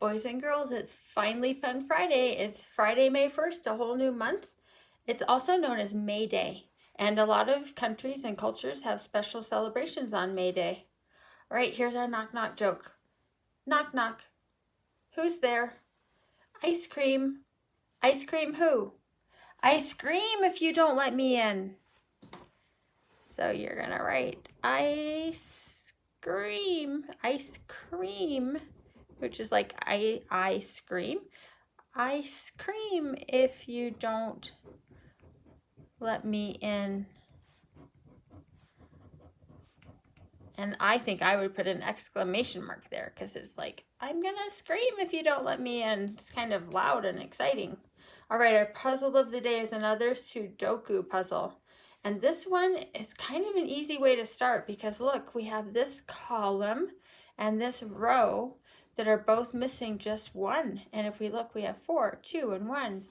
Boys and girls, it's finally Fun Friday. It's Friday, May 1st, a whole new month. It's also known as May Day, and a lot of countries and cultures have special celebrations on May Day. All right, here's our knock knock joke. Knock knock. Who's there? Ice cream. Ice cream who? I scream if you don't let me in. So you're gonna write ice cream, which is like I scream. Ice cream if you don't let me in. And I think I would put an exclamation mark there because it's like, I'm gonna scream if you don't let me in. It's kind of loud and exciting. All right, our puzzle of the day is another Sudoku puzzle. And this one is kind of an easy way to start because look, we have this column and this row that are both missing just one. And if we look, we have 4, 2, and 1.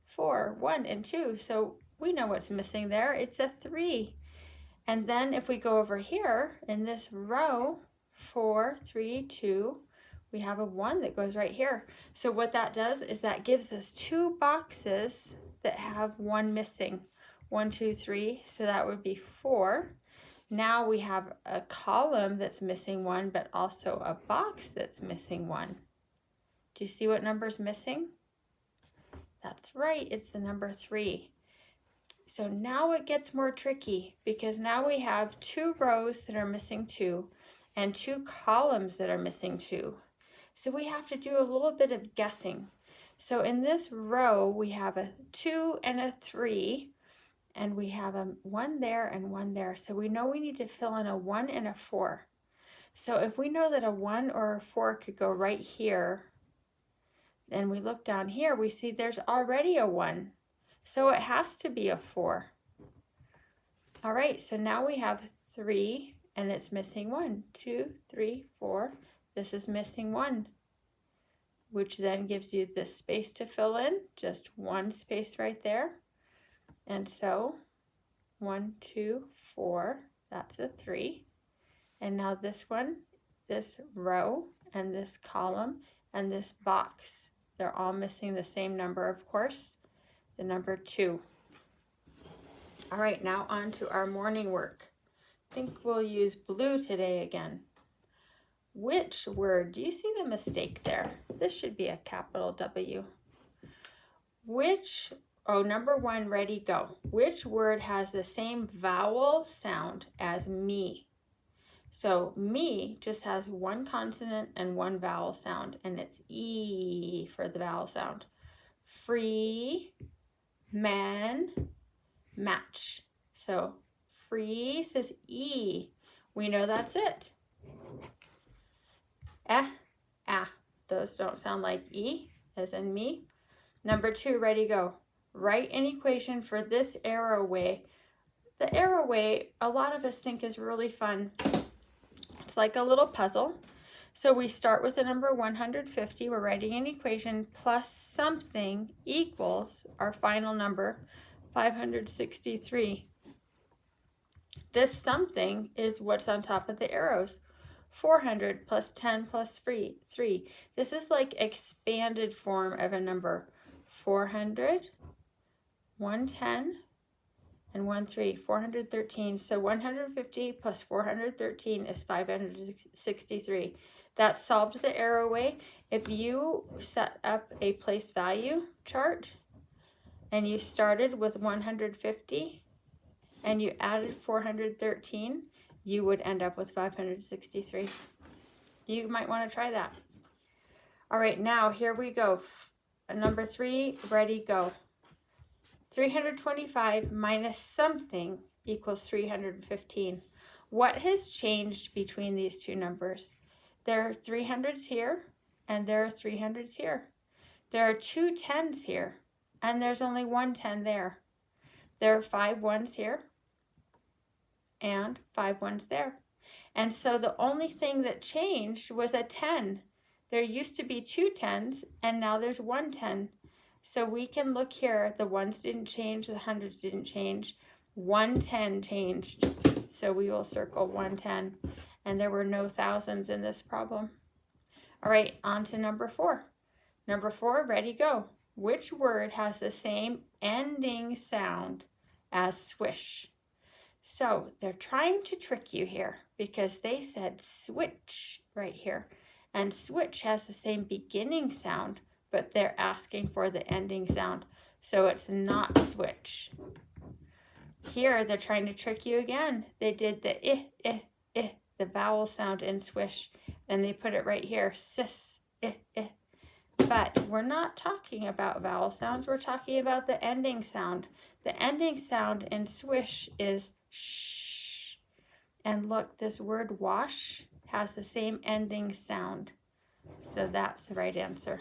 4, 1, and 2. So we know what's missing there. It's a 3. And then if we go over here in this row, 4, 3, 2, we have a 1 that goes right here. So what that does is that gives us 2 boxes that have 1 missing. 1, 2, 3, so that would be 4. Now we have a column that's missing 1, but also a box that's missing 1. Do you see what number's missing? That's right, it's the number 3. So now it gets more tricky because now we have 2 rows that are missing 2 and 2 columns that are missing 2. So we have to do a little bit of guessing. So in this row, we have a 2 and a 3, and we have a 1 there and 1 there. So we know we need to fill in a 1 and a 4. So if we know that a 1 or a 4 could go right here, then we look down here, we see there's already a 1. So it has to be a 4. All right, so now we have 3 and it's missing 1. 2, 3, 4. This is missing 1, which then gives you this space to fill in, just 1 space right there. And so 1, 2, 4, that's a 3. And now this one, this row and this column and this box, they're all missing the same number, of course, the number 2. All right, now on to our morning work. I think we'll use blue today again. Which word, do you see the mistake there? This should be a capital W. Number 1, ready, go. Which word has the same vowel sound as me? So me just has 1 consonant and 1 vowel sound, and it's E for the vowel sound. Free, man, match. So free says E. We know that's it. Those don't sound like E, as in me. Number 2, ready, go. Write an equation for this arrow way. The arrow way, a lot of us think is really fun. It's like a little puzzle. So we start with the number 150. We're writing an equation plus something equals our final number, 563. This something is what's on top of the arrows. 400 plus 10 plus 3. This is like expanded form of a number. 400, 110, and 13, 413. So 150 plus 413 is 563. That solved the arrow way. If you set up a place value chart and you started with 150 and you added 413, you would end up with 563. You might want to try that. All right, now here we go. Number 3, ready, go. 325 minus something equals 315. What has changed between these two numbers? There are 300s here, and there are 300s here. There are 2 10s here, and there's only 1 10 there. There are 5 1s here, and 5 1s there. And so the only thing that changed was a 10. There used to be 2 10s, and now there's 1 10. So we can look here, the 1s didn't change, the 100s didn't change, 110 changed. So we will circle 110, and there were no thousands in this problem. All right, on to number 4. Number 4, ready, go. Which word has the same ending sound as swish? So they're trying to trick you here because they said switch right here. And switch has the same beginning sound, but they're asking for the ending sound. So it's not switch. Here they're trying to trick you again. They did the the vowel sound in swish, and they put it right here, sis, But we're not talking about vowel sounds. We're talking about the ending sound. The ending sound in swish is shh. And look, this word wash has the same ending sound. So that's the right answer.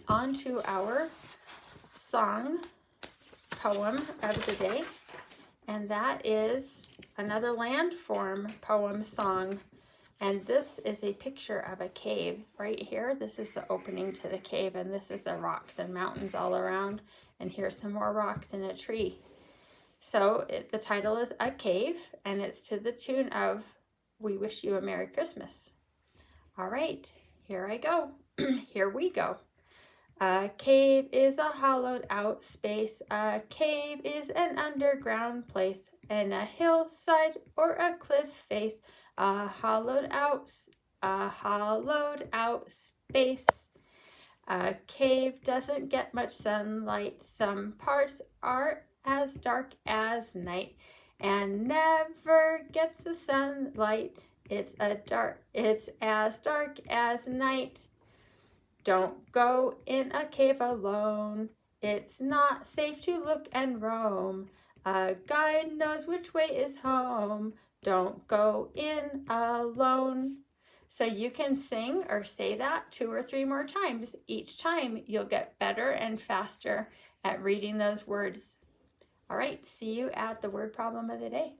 On to our song poem of the day. And that is another landform poem song. And this is a picture of a cave right here. This is the opening to the cave, and this is the rocks and mountains all around. And here's some more rocks and a tree. So the title is A Cave, and it's to the tune of We Wish You a Merry Christmas. All right, here I go. Here we go. A cave is a hollowed out space. A cave is an underground place. In a hillside or a cliff face. A hollowed out space. A cave doesn't get much sunlight. Some parts are as dark as night and never gets the sunlight. It's as dark as night. Don't go in a cave alone. It's not safe to look and roam. A guide knows which way is home. Don't go in alone. So you can sing or say that 2 or 3 more times. Each time you'll get better and faster at reading those words. All right, see you at the word problem of the day.